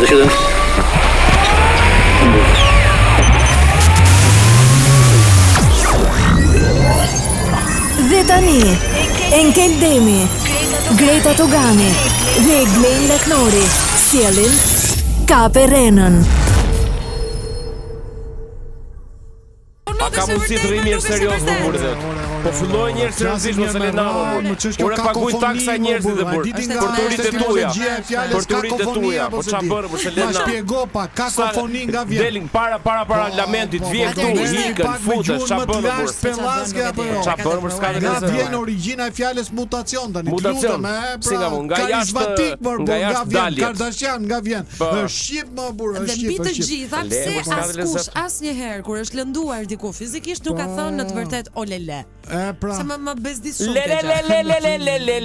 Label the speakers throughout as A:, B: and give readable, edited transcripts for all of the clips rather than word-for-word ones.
A: Dhe tani, Enkel Demi, Greta Tugani dhe Glen Leknori sjellin Kape Renën.
B: A ka mundësi të rri njerëz serioz më burrë. Po filloi njerëz seriozisht mos e lënam. Ora paguaj taksa njerëzit dhe burr. Për turitë tuaja. Për turitë tuaja. Po çfarë bën, mos e lënam.
C: Shpjego pa kakofoni nga vjen.
B: Delin para parlamentit, vjen këtu, ikën, futet, çfarë bën burr. Çfarë bën për skadën
C: e zë. Vjen origjina e fjalës mutacion tani.
B: Mutacion. Si nga jashtë, nga jashtë dalje.
C: Kardashian nga vjen. Është shqip më burr, është shqip.
D: Dhe mbi të gjitha pse askush asnjëherë kur është lënduar diku fizikisht nuk ka thënë në të vërtet o lele. Sa më bezdis shumë.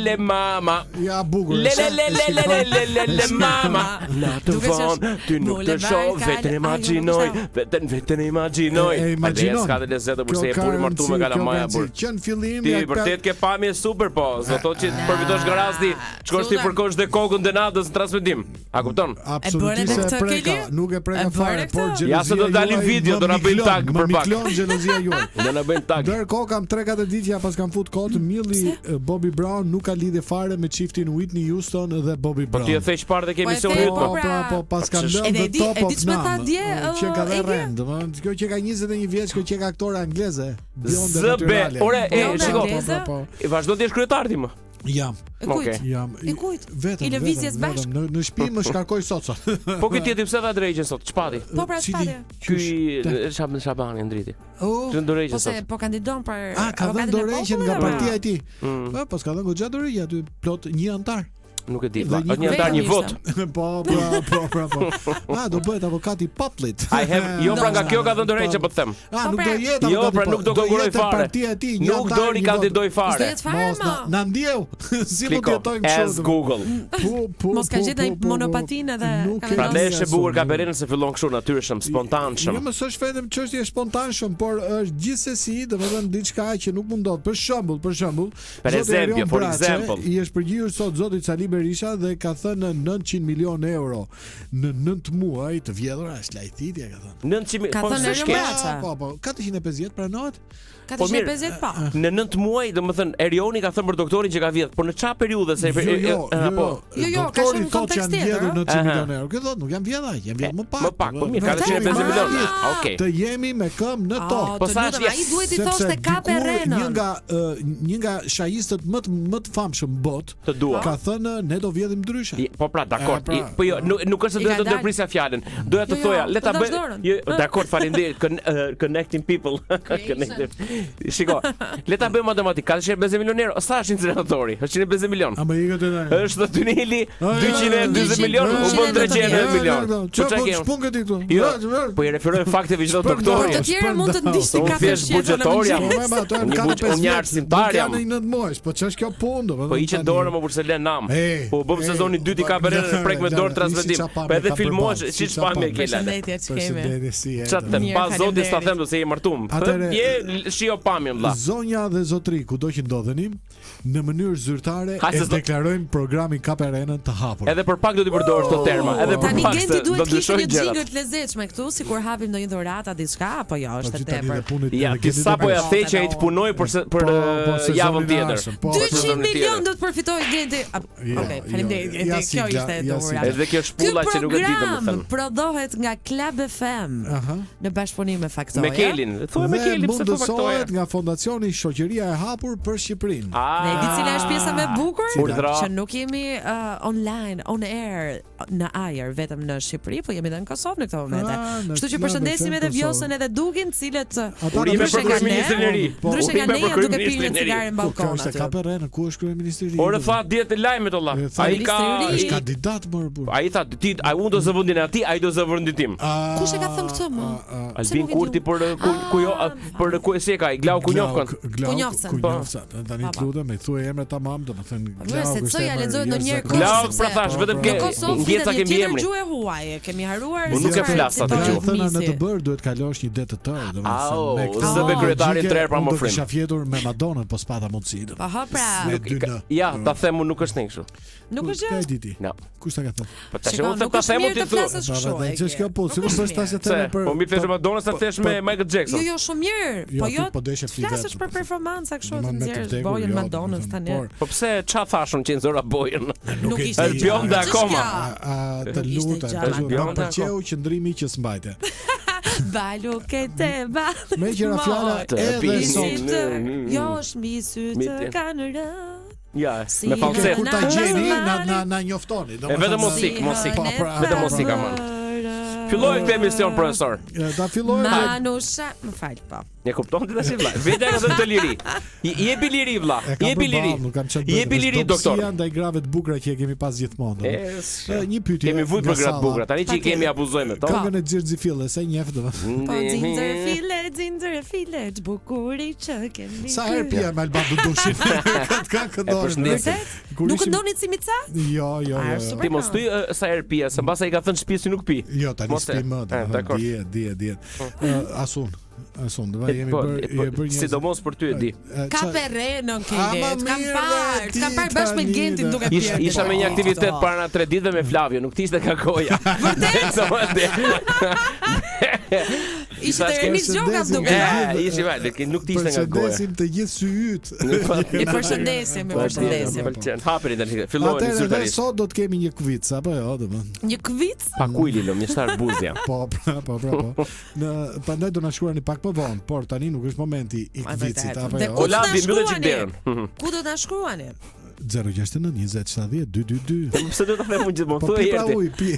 B: Le mama.
C: Ja bukur.
B: Le mama. Natë vonë ty nuk të shoh, vetëm imagjinoj, vetëm imagjinoj. Ska të lezetë për se e puri martu me kalamaja burr.
C: Qen fillim
B: ti vërtet ke pamje super po, do thotë që përfitosh garazdi, shkosh ti përkosh dhe kokën denatës në transmetim. A kupton?
C: Absolutisht e preka, nuk e preka fare, por xhelozia.
B: Ja se do dalim video, do na bëjmë tag për pak.
C: Xhelozia juaj.
B: Do na bëjmë tag.
C: Ndërkohë kam 3-4 ditë ja pas kam fut kot, milli Bobby Brown nuk ka lidhje fare me çiftin Whitney Houston dhe Bobby Brown.
B: Po ti e the çfarë dhe ke emisionin yt
C: po pas kam lënë the top of që ka dhe rend, domethënë kjo që ka 21 vjeç, kjo që ka aktore angleze, bjonde natyrale.
B: Ore, shiko. E vazhdon ti kryetar ti më.
C: Jam. Jam.
D: I lëvizjes bashkë.
C: Në shtëpi më shkarkoj sot.
B: Po ky tjetër pse dha drejgjën sot? Çpati?
D: Po pra çpati.
B: Ky Shabani ndriti. Të ndorëgjën sot.
D: Po kandidon për
C: ka dhënë dorëgjën nga partia e tij. Po s'ka dhënë goxha dorëgjë aty plot një antar.
B: Nuk e di, një antar një vot.
C: Po. Do bëhet avokati Poplit.
B: Jo pra nga kjo ka dhënë dorëgjë po të them.
C: Nuk do jetë.
B: Jo pra nuk do konkurroj fare.
C: Partia e tij
B: nuk do rikandidoj fare.
C: Na ndjeu. Si mund të jetojmë kështu?
B: As Google.
D: Mos ka gjetur monopatinë dhe
B: prandaj është e bukur ka Berenën se fillon kështu natyrshëm, spontanshëm.
C: Jo, më s'është vetëm çështje spontanshëm, por është gjithsesi, domethënë diçka që nuk mundot. Për shembull,
B: për shembull,
C: i është përgjigjur sot zotit Sali Berisha dhe ka thënë 900 milionë euro në 9 muaj të vjedhur, është lajthitje ka thënë.
B: 900
D: ka thënë
C: po 450 pranohet.
D: 450 pa.
B: Në 9 muaj, domethënë Erioni ka thënë për doktorin që ka vjedhur, por në çfarë periudhe se
D: jo, ka shumë kontekst tjetër.
C: 900 milionë euro. Kjo thotë nuk jam vjedhur, jam vjedhur më pak.
B: Më pak, po mirë, 450 milionë. Okej.
C: Të jemi me këmbë në tokë.
D: Po sa ai duhet i thoshte Kape Renën.
C: Një nga shahistët më të famshëm botë ka thënë ne do vjedhim ndryshe.
B: Po pra, dakor. Po jo, nuk është se do të ndërprisja fjalën. Doja të thoja, le ta bëj. Jo, dakor, faleminderit. Connecting people. Shiko, le ta bëjmë matematikë. 450 milionë euro. Sa është incineratori? Është 150 milion. Është tuneli 240 milion, u bën 300 milion.
C: Çfarë shpunge ti këtu?
B: Jo, po i referoj fakteve që do doktori.
D: Të tjerë mund të ndiqni kafe
B: buxhetoria. Një arsimtarja.
C: Në 9 muaj, po ç'është kjo punë?
B: Po hiqet dorë më kurse lën nam. Po bëm sezonin 2 i Kape Renën prek me dorë transmetim. Po edhe filmohesh siç pamje ke lënë. Çfarë pa zoti sta them se je martum. Shio pamjen vlla.
C: Zonja dhe zotri, kudo që ndodheni, në mënyrë zyrtare e deklarojmë programin Kape Renën të hapur.
B: Edhe për pak do t'i përdorësh këto terma, edhe për pak se do të shojë gjëra.
D: Tani të lezetshme këtu, sikur hapim ndonjë dhuratë diçka, apo jo, është e tepër.
B: Ja, ti sapo ja the që ai të punoj për javën tjetër.
D: 200 milion do të përfitojë Genti. Okej, faleminderit Genti. Kjo ishte dhuratë.
B: Edhe kjo shpulla që nuk e di domethënë.
D: Prodhohet nga Club FM në bashkëpunim me Faktoria.
B: Me Kelin, thuaj me Kelin pse po Faktoria.
C: Nga fondacioni Shoqëria e Hapur për Shqipërinë.
D: Ne di cila është pjesa më e bukur që nuk jemi online, on air në ajër vetëm në Shqipëri, po jemi edhe në Kosovë në këtë moment. Kështu që përshëndesim edhe Vjosën edhe Dugin, të cilët
B: urime për kryeministrin e ri.
D: Ndryshe nga ne duke pirë një cigare në balkon aty.
C: Është Kape Renën, ku është kryeministri i ri?
B: Ore tha diet të lajmet olla. Ai ka
C: është kandidat më burr.
B: Ai tha ti, ai unë do zë vendin e atij, ai do zë vendin tim.
D: Kush e ka thënë këtë më?
B: Albin Kurti për ku e seka, i Glau Kunjovkën.
C: Kunjovca. Tani lutem, i thuaj emrin tamam, domethënë
D: Glau. Se çoja lexohet ndonjëherë kohë.
B: Glau pra thash, vetëm ke ngjeca kemi emrin.
D: Gjuhë huaj, kemi haruar.
B: Unë nuk e flas atë gjuhë.
C: Thëna në të bërë duhet kalosh një det të tërë,
B: domethënë. Zë be kryetarin 3 herë pa më frim.
C: Kisha fjetur me Madonën, po s'pata mundësi.
D: Aha, pra.
B: Ja, ta them unë nuk është ne kështu.
D: Nuk është gjë.
C: Diti. Kush ta ka thënë?
B: Po tash unë të them ti thua.
C: Ç'është kjo po? Si mos bësh tash të them për.
B: Po mi thësh Madonna sa thesh me Michael Jackson.
D: Jo, shumë mirë. Po jo. Flasësh për performanca kështu të nxjerrësh bojën Madonnës tani.
B: Po pse ç'a thashun që nxora bojën?
D: Nuk ishte
B: Bjonda akoma.
C: Të lutem, pëlqeu qëndrimi që s'mbajte.
D: Balu ke te ba.
C: Me qira fjala edhe sot.
D: Jo, është mbi sytë kanë rë.
B: Ja, me falset.
C: Kur ta gjeni na njoftoni.
B: Vetëm muzikë. Vetëm muzika më. Filloi këtë emision profesor.
C: Ta filloj.
D: Manusha, më fal po.
B: Ne kupton ti tash vëlla. Vetë ka thënë të liri. Jepi liri vëlla. Jepi liri. Jepi liri doktor.
C: Si ndaj grave të bukura që e kemi pas gjithmonë. Një pyetje.
B: Kemi vujt për gratë bukura. Tani që i kemi abuzojmë to.
C: Këngën e Xhirxhifille, sa njeh do.
D: Po Xhirxhifille, bukuri që kemi.
C: Sa herë pija me Alban Dudushin. Ka këndon.
D: Nuk ndonit si Mica?
C: Jo.
B: Ti mos thuj sa herë pija, se mbasa i ka thënë shtëpisë nuk pi.
C: Jo, tani s'pi më. Di. Asun, do jemi bërë një
B: sidomos për ty e di.
D: Ka perrenon Kelet, kam parë bashkë me Gentin duke pirë.
B: Isha me një aktivitet para 3 ditëve me Flavio, nuk t'ishte ka goja.
D: Vërtet? Ishte të remis gjokam duke.
B: Ishi vajtë, nuk t'ishte nga goja.
C: Përshëndesim të gjithë syjyt.
D: I përshëndesim.
B: Haperi tani, fillohen
C: zyrtarisht.
B: zyrtarisht.
C: Sot do të kemi një kviz, apo jo, domethënë.
D: Një kviz?
B: Pa kujli lëm, një shtar buzja.
C: Po. Prandaj do na shkruani pak më vonë, por tani nuk është momenti i kvizit apo jo.
B: Olandi mbyllet çik derën.
D: Ku do ta shkruani?
C: 069 20 70 222.
B: Pse do ta them unë gjithmonë thuaj
C: erdi.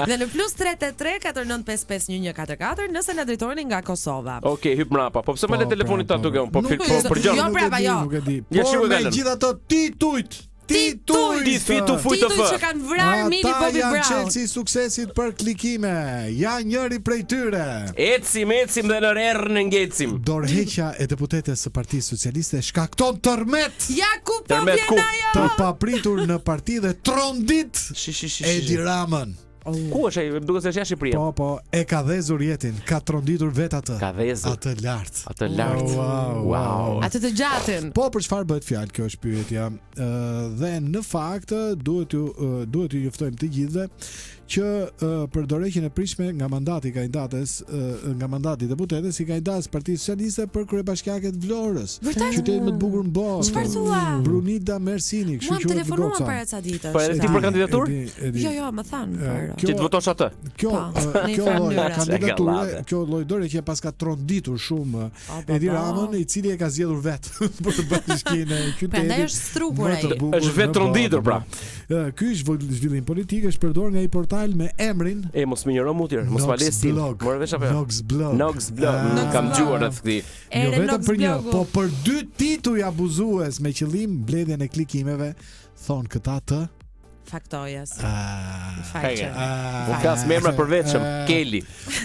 D: Dhe në +383 4955144 nëse na drejtoheni nga Kosova.
B: Okej, hyp mrapa. Po pse më le telefonin ta duke unë? Po për gjë.
D: Jo brava, jo.
C: Nuk e di.
B: Po
C: megjithatë ti tujt.
B: Fitu fujt të
D: që kanë vrarë Millie Bobby Brown.
C: Ata janë çelësi suksesit për klikime. Ja njëri prej tyre.
B: Ecim dhe në rerën e ngecim.
C: Dorëheqja e deputetes së Partisë Socialiste shkakton tërmet.
D: Ja ku po vjen ajo.
C: Të papritur në parti dhe trondit Edi Ramën.
B: Ku është ai? Duke se është Shqipëria.
C: Po, e ka dhezur jetin, ka tronditur vet atë.
B: Ka dhezur.
C: Atë lart.
B: Wow.
D: Atë të gjatën.
C: Po për çfarë bëhet fjalë? Kjo është pyetja. Dhe në fakt duhet ju juftojmë të gjithëve që për dorëheqjen e prishme nga mandati i kandidates, nga mandati i deputetes i kandidates Partisë Socialiste për kryebashkiaket Vlorës. Qyteti më të bukur në botë.
D: Çfarë thua?
C: Brunilda Mersini, kështu që
D: telefonuan para ca ditësh.
B: Po edhe ti për kandidaturë?
D: Jo, më thanë.
B: Që të votosh atë.
C: Kjo lloj dorëheqje paska tronditur shumë Edi Ramën, i cili e ka zgjedhur vet për bashkinë e qytetit.
D: Prandaj është strukur ai.
B: Është vet tronditur pra.
C: Ky zhvillim politik është përdorur nga një portal me emrin
B: mos më njëro mutir, mos valesi. Morë vesh apo? Noxblog. Kam djuar atë këtë.
C: Jo vetëm për një, po për 2 tituj abuzues me qëllim mbledhjen e klikimeve, thon këta të
D: faktojas.
B: Po kas me emra përveçëm, Keli.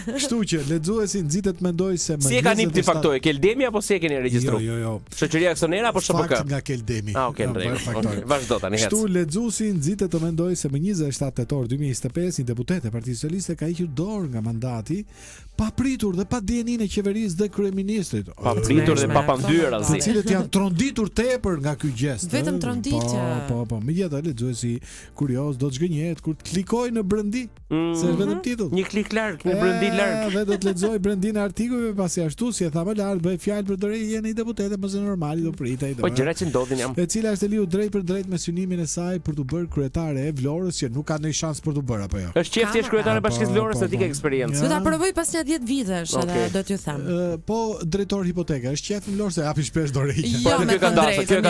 C: Kështu që lexuesi nxitet mendoj se
B: si e ka nip ti faktoje, Keldemi apo si e keni regjistruar?
C: Jo.
B: Shoqëria aksionere apo SBK?
C: Fakt nga Keldemi.
B: Okej, vazhdo tani.
C: Kështu lexuesi nxitet të mendoj se më 27 tetor 2025 një deputet e Partisë Socialiste ka hequr dorë nga mandati pa pritur dhe pa dijenin e qeverisë dhe kryeministrit.
B: Pa pritur dhe pa pandyer
C: asnjë. Të cilët janë tronditur tepër nga ky gjest.
D: Vetëm tronditje.
C: Po. Megjithatë lexuesi kurioz do të zgënjehet kur të klikoj në Brendi, se është vetëm titull.
B: Një klik larg, një Brendi larg.
C: Dhe do të lexoj Brendin artikujve pasi ashtu si e tha më lart, bëj fjalë për dorëheqjen e një deputete më së normali do pritej.
B: Po gjëra që ndodhin jam.
C: E cila është e liu drejt për drejt me synimin e saj për të bërë kryetare e Vlorës, që nuk ka ndonjë shans për të bërë apo jo.
B: Është qefti është kryetare e Bashkisë Vlorës, se ti ke eksperiencë.
D: Do ta provoj pas një 10 vitesh, edhe do t'ju them.
C: Po drejtor hipoteke, është qef në Vlorë se hapi shpesh dorëheqje.
B: Po kjo ka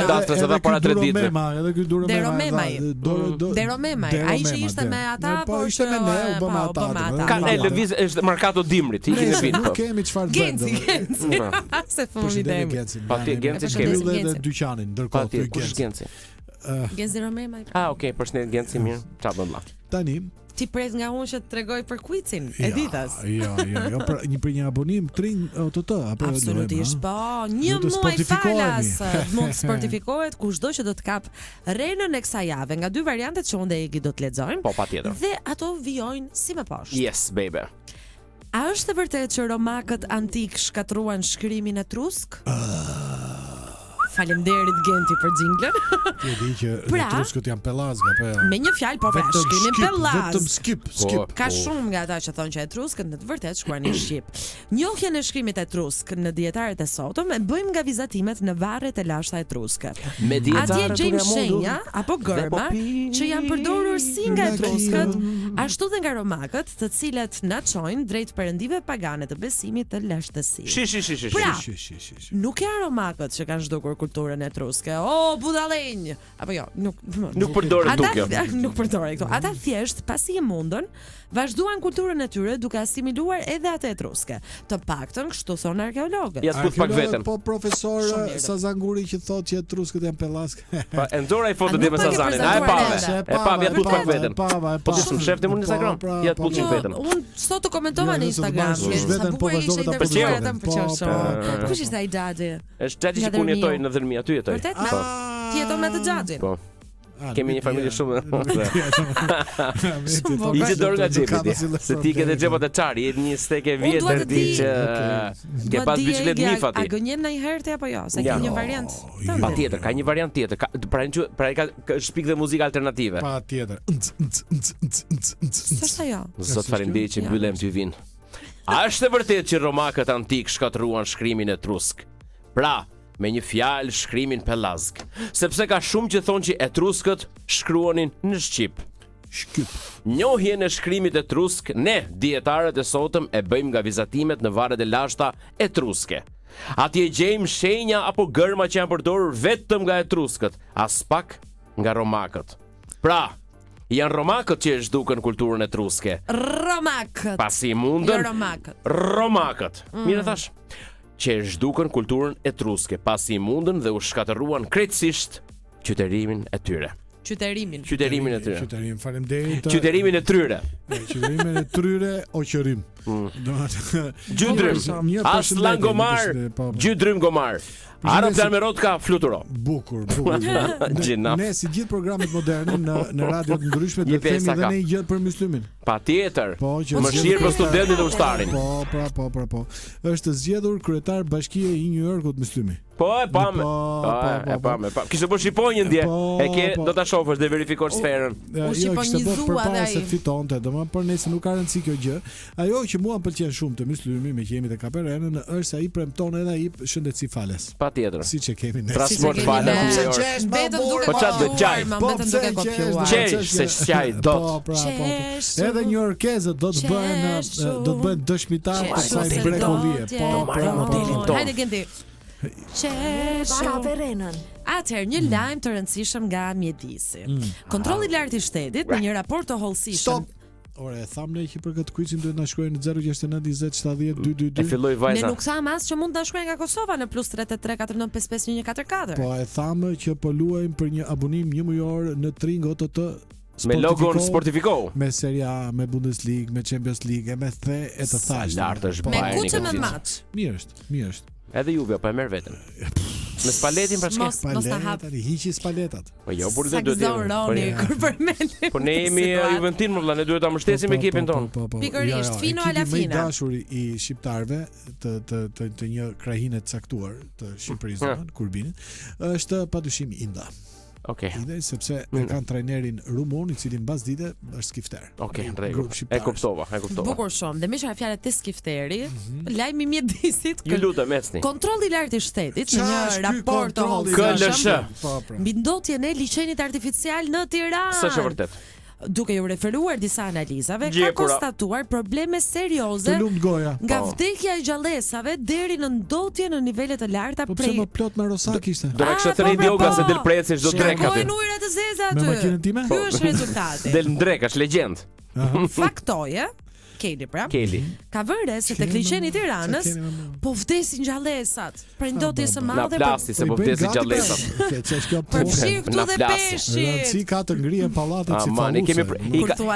B: dasë, se dha para 3 ditëve.
C: Edhe ky
D: Deromema. Ai ishte me ata,
C: po ishte me ne, u bëm ata.
B: Ka lëviz është Markato Dimrit, ikin në vit.
C: Nuk kemi çfarë bëjmë.
D: Genci. Se fëmijë.
B: Pati Genci shkemi
C: edhe dyqanin, ndërkohë ky
B: Genci.
D: Genci Romema.
B: Okay, përshëndet Genci mirë. Çfarë bën valla?
C: Tani
D: ti pres nga unë që të tregoj për quizin e ditës.
C: Jo, për një abonim Trin OTT apo
D: absolutisht po. Një muaj falas mund të sportifikohet kushdo që do të kap renën e kësaj jave nga 2 variantet që unë dhe Egi do të lexojmë.
B: Po patjetër.
D: Dhe ato vijojnë si më poshtë.
B: Yes, baby.
D: A është e vërtetë që romakët antik shkatruan shkrimin etrusk? Faleminderit Genti për xhinglën.
C: Ti e di që etruskët janë pellazga apo jo?
D: Me një fjalë po pra shkrimin pellaz.
C: Vetëm skip.
D: Ka shumë nga ata që thonë që etruskët në të vërtetë shkruani shqip. Njohjen e shkrimit etrusk në dietarët e sotëm e bëjmë nga vizatimet në varret e lashta etruske. Atje gjejmë shenja apo gërma që janë përdorur si nga etruskët, ashtu dhe nga romakët, të cilët na çojnë drejt perëndive pagane të besimit të lashtësisë. Pra, nuk janë romakët që kanë zhdukur kulturën etruske. O, budallënj. Apo jo, nuk
B: përdoret kjo.
D: Nuk përdoret këto. Ata thjesht pasi e mundën, vazhduan kulturën e tyre duke asimiluar edhe atë etruske. Të paktën kështu thon arkeologët.
B: Ja sput pak veten.
C: Po profesor Sazanguri që thotë që etruskët janë pellazga.
B: Pa e nxora ai foton me Sazanin. E pa, ja sput pak veten. Po ti s'm shef te në Instagram. Ja sput çik veten.
D: Un sot të komentova në Instagram. Sa bukur ishte ta pëlqeu. Kush ishte ai Xhaxhi?
B: Është Xhaxhi që punë jetoi në dhënmi aty jetoi.
D: Po. Ti jeton me të Xhaxhin?
B: Po. Kemi një familje shumë. Ishte dorë nga xhepi. Se ti ke të xhepat e çari, je një stekë vjetër ti që ke pas biçlet mifati.
D: A gënjen ndonjëherë ti apo jo? Se ke një variant.
B: Patjetër, ka një variant tjetër. Pra ka shpik dhe muzikë alternative.
C: Patjetër.
D: S'është ajo.
B: Zot faleminderit që mbyllem ty vin. A është e vërtetë që romakët antik shkatruan shkrimin etrusk? Pra, me një fjalë shkrimin pellazg, sepse ka shumë që thonë që etruskët shkruanin në shqip. Njohjen e shkrimit etrusk, ne, dietarët e sotëm, e bëjmë nga vizatimet në varret e lashta etruske. Atje gjejmë shenja apo gërma që janë përdorur vetëm nga etruskët, as pak nga romakët. Pra, janë romakët që e zhdukën kulturën etruske.
D: Romakët.
B: Pasi mundën. Romakët. Mirë thash. Që e zhdukën kulturën etruske, pasi mundën dhe u shkatëruan krejtësisht qyterimin e tyre.
D: Qyterimin
C: e tyre. Faleminderit.
B: Qyterimin e tyre.
C: Qyterimin e tyre o qërim.
B: Gjydrym. Aslan gomar, gjydrym gomar. Aeroplan me rotka fluturo.
C: Bukur. Ne si gjithë programet moderne në radio të ndryshme të themi dhe ne gjë për myslimin.
B: Patjetër. Mëshirë për studentin dhe ushtarin.
C: Po. Është zgjedhur kryetar Bashkia e New Yorkut Myslimi.
B: Po, e pam. Kishte bërë shqiponjë ndje. E ke do ta shohësh dhe verifikosh sferën.
D: U shqiponjizua dhe ai.
C: Se fitonte, domethënë për nesër nuk ka rëndësi kjo gjë. Ajo që mua pëlqen shumë të Myslimi me që jemi te Kaperenën është se ai premton edhe ai shëndetësi fales.
B: Patjetër.
C: Siç e kemi ne.
B: Transport fales në New York.
D: Po
B: çfarë do gjaj?
D: Vetëm duke kopjuar.
B: Qesh se çaj dot.
C: Po. Edhe New Yorkezët do të bëhen dëshmitar të kësaj mrekullie.
B: Po.
D: Hajde Genti.
A: Kaperenën.
D: Atëherë një lajm të rëndësishëm nga mjedisi. Kontrolli i lartë i shtetit në një raport të hollësishëm.
C: Ore, thamë ne që për këtë quizin duhet na shkruajnë 069 20 70 222.
B: E filloi vajza.
D: Ne nuk thamë as që mund ta shkruajnë nga Kosova në +383 49 55 144.
C: Po e thamë që po luajmë për një abonim një mujor në Tringo të
B: me logon Sportifico,
C: me Serie A, me Bundesliga, me Champions League, me the e të thashë.
B: Lartë është
D: Bayern. Me kuçë me maç.
C: Mirë është.
B: Edhe Juve po e merr veten. Me Spalletin pra çka?
D: Mos ta hap.
C: Hiqi Spalletat.
B: Po jo, por do të. Po ne jemi Juventin më vëlla, ne duhet ta mbështesim ekipin ton.
D: Pikërisht, fino alla fina.
C: Më dashuri i shqiptarëve të një krahinë të caktuar të Shqipërisë, Kurbinit, është padyshim Inda.
B: Okej.
C: Ide sepse kanë trajnerin rumun i cili mbas dite është skifter.
B: Okej, rregull. E kuptova.
D: Bukur shumë. Dhe me çfarë fjalët të skifteri, lajmi i mjedisit.
B: Ju lutem, ecni.
D: Kontrolli i lartë i shtetit në një raport të hollësishëm mbi ndotjen e liçenit artificial në Tiranë.
B: S'është vërtet.
D: Duke ju referuar disa analizave, ka konstatuar probleme serioze nga vdekja e gjallësave deri në ndotje në nivele të larta
C: prej. Po pse më plot me Rosak ishte?
B: Do të kishte thënë yoga se del preci çdo drek aty.
D: Po ujëra të zeza aty.
C: Me makinën time?
D: Ky është rezultati.
B: Del drek, është legjend.
D: Faktoje Keli pra. Ka vënë se tek liçeni i Tiranës po vdesin gjallësat për ndotje së madhe.
B: Na plasti se po vdesin gjallësat.
C: Po
D: fshi këtu dhe peshi.
C: Si ka të ngrihen pallatet si
B: falluse.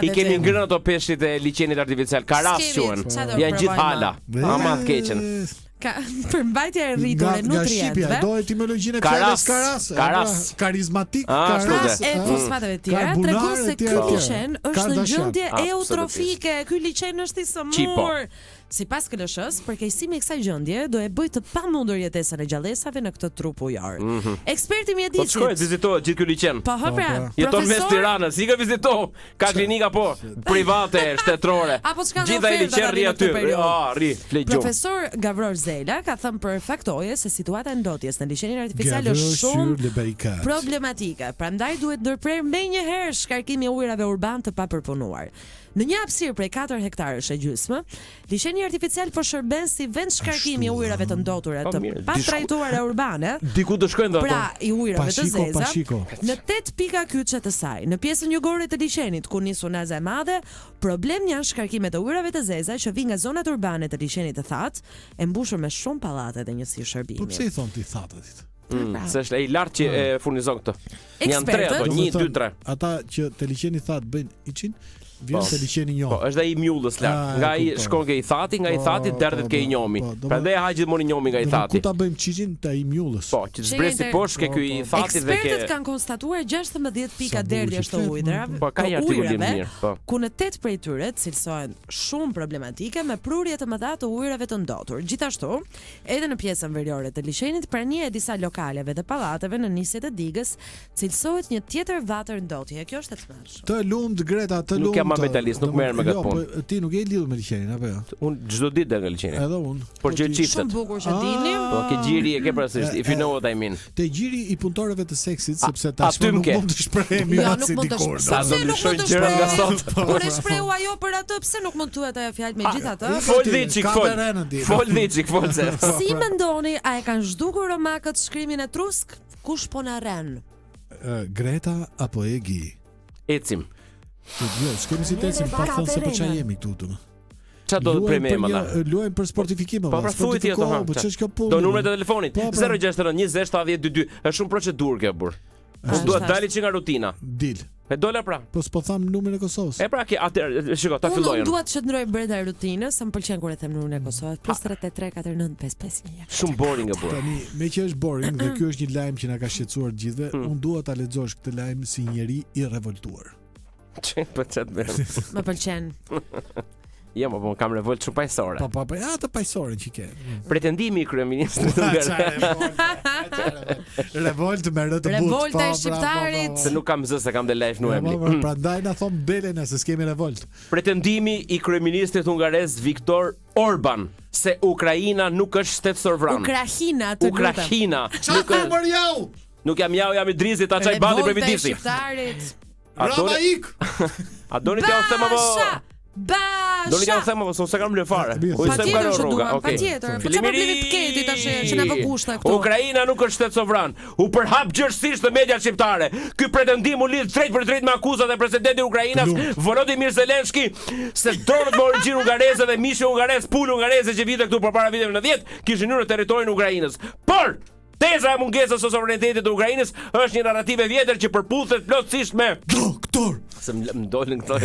B: I kemi ngrënë ato peshqit e liçenit artificial. Karas quhen. Janë gjithë hala. Ama të keqen.
D: Ka përmbajtja e rritur e nutrientëve.
C: Do etimologjinë e fjalës karas. Karizmatik, karas.
D: E fosfateve të tjera tregon se ky liçen është në gjendje eutrofike. Ky liçen është i sëmur. Sipas KLSH-s, përkeqësimi i kësaj gjendje do e bëjë të pamundur jetesën e gjallësave në këtë trup ujor. Eksperti mjedisit.
B: Po shkoj vizitohet gjithë ky liçen.
D: Po pra.
B: Jeton mes Tiranës, si ka vizitoh? Ka klinika po private, shtetërore. Gjithë ai liçen rri aty. Rri, flegjum.
D: Profesor Gavror Zela ka thënë për faktoje se situata e ndotjes në liçenin artificial është shumë problematike. Prandaj duhet ndërprer menjëherë shkarkimi i ujërave urban të papërpunuar. Në një hapësirë prej 4 hektarësh e gjysmë, liçeni artificial po shërben si vend shkarkimi i ujërave të ndotura të patrajtuara urbane.
B: Diku do shkojnë ato.
D: Pra, i ujërave të zeza. Në 8 pika kyçe të saj, në pjesën jugore të liçenit ku nis unaza e madhe, problem janë shkarkimet e ujërave të zeza që vijnë nga zonat urbane të liçenit të thatë, e mbushur me shumë pallate dhe njësi shërbimi.
C: Po pse i thon ti thatët?
B: Se është e lartë që e furnizon këtë. Janë 3 ato, 1, 2, 3.
C: Ata që te liçeni thatë bëjnë 100, vjen te liçeni një.
B: Po, është ai mjullës lart. Nga ai shkon ke i thati, nga i thati derdhet ke i njomi. Prandaj ha gjithmonë i njomi nga i thati.
C: Ku ta bëjmë çiçin te ai mjullës?
B: Po, që zbresi poshtë ke ky i thati dhe ke.
D: Ekspertët kanë konstatuar 16 pika derdhjesh të ujërave.
B: Po, ka një artikull mirë, po.
D: Ku në 8 prej tyre cilësohen shumë problematike me prurje të mëdha të ujërave të ndotur. Gjithashtu, edhe në pjesën veriore të liçenit, prania e disa lokaleve dhe pallateve në nisjet e digës, cilësohet një tjetër vatër ndotje. Kjo është e tmerrshme.
C: Të lumt Greta, të lumt.
B: Nuk jam metalist, nuk merrem me këtë punë.
C: Ti nuk je lidhur me liçenin apo jo?
B: Unë çdo ditë del nga liçeni.
C: Edhe unë.
B: Por gjë çiftet.
D: Shumë bukur që dini.
B: Po ke gjiri e ke parasysh, if you know what I mean.
C: Te gjiri i punëtorëve të seksit, sepse tashmë nuk mund të shprehemi
D: as dikur.
B: Sa do të shojnë gjëra nga sot.
D: Por e shprehu ajo për atë, pse nuk mund thuhet ajo fjalë megjithatë?
B: Fol diçik, fol diçik, fol se.
D: Si mendoni, a e kanë zhdukur romakët shkrimin e Trusk? Kush po na ren?
C: Greta apo Egi?
B: Ecim.
C: Jo, s'kemi si tecim, pa thënë se për çfarë jemi këtu domun.
B: Çfarë do të premë më dha?
C: Luajmë për sportifikim.
B: Po pra thuaj ti ato.
C: Po ç'është kjo punë?
B: Do numrin e telefonit. 069 20 70 22. Është shumë procedurë kjo burr. Po duhet dalë që nga rutina.
C: Dil.
B: E dola pra.
C: Po s'po tham numrin e Kosovës.
B: E pra ke atë, shiko, ta fillojmë.
D: Unë dua të qëndroj brenda e rutinës, sa më pëlqen kur e them numrin e Kosovës. +33 49 551.
B: Shumë boring e burr.
C: Tani, me që është boring dhe ky është një lajm që na ka shqetësuar të gjithëve, unë dua ta lexosh këtë lajm si njeri i revoltuar.
B: Po çat më.
D: Më pëlqen.
B: Ja, po kam revolt shumë paqësore.
C: Po, ja të paqësoren që ke.
B: Pretendimi i kryeministrit hungar.
C: Revolt me rë të but.
D: Revolta e shqiptarit.
B: Se nuk kam zë se kam dhe live në Emli.
C: Prandaj na thon dele na se s'kemi revolt.
B: Pretendimi i kryeministrit hungarez Viktor Orban se Ukraina nuk është shtet sovran.
D: Ukraina të lutem.
B: Ukraina. Nuk jam jam i drizit, a çaj bandi për vidisi. A doni t'ja u them apo? Doni t'ja u them apo se kam lë fare. U them ka rruga. Okej.
D: Patjetër. Po çfarë problemi të keti tash që na vë kushta këtu?
B: Ukraina nuk është shtet sovran. U përhap gjërësisht në media shqiptare. Ky pretendim u lidh drejt për drejt me akuzat e presidentit Ukrainas Volodymyr Zelensky se dronët me origjinë hungareze dhe mishi hungarez, pulë hungareze që vite këtu përpara viteve 90 kishin hyrë në territorin e Ukrainës. Por teza e mungesës së sovranitetit të Ukrainës është një narrativ e vjetër që përputhet plotësisht me
C: doktor.
B: Se më dolën këto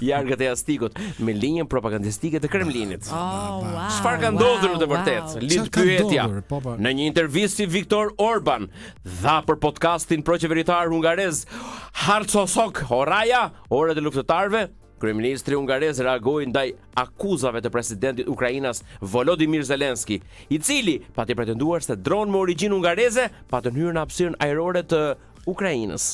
B: jargët e jastikut me linjën propagandistike të Kremlinit. Çfarë ka ndodhur në të vërtetë? Lind pyetja. Në një intervistë Viktor Orban dha për podcastin proqeveritar hungarez Harcosok Oraja, Orët e luftëtarëve. Kryeministri hungarez reagoi ndaj akuzave të presidentit Ukrainas Volodymyr Zelensky, i cili pati pretenduar se dronë me origjinë hungareze patën hyrë në hapësirën ajrore të Ukrainës.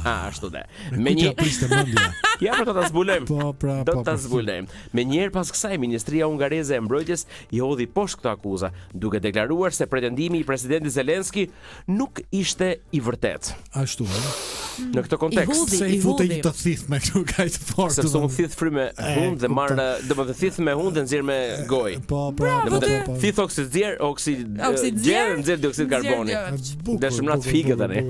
B: Ashtu dhe. Me një
C: priste mendja.
B: Ja, pra ta zbulojmë.
C: Po,
B: do ta zbulojmë. Me njëherë pas kësaj, Ministria Hungareze e Mbrojtjes i hodhi poshtë këtë akuzë, duke deklaruar se pretendimi i presidentit Zelensky nuk ishte i vërtetë.
C: Ashtu,
B: në këtë kontekst,
C: se i futej të thith me këtu kaq të fortë.
B: Sepse unë thith frymë hund dhe marr, domethënë thith me hund dhe nxjerr me gojë.
C: Po.
B: Thith oksigjer, nxjerr dioksid karboni. Dëshmërat figë tani.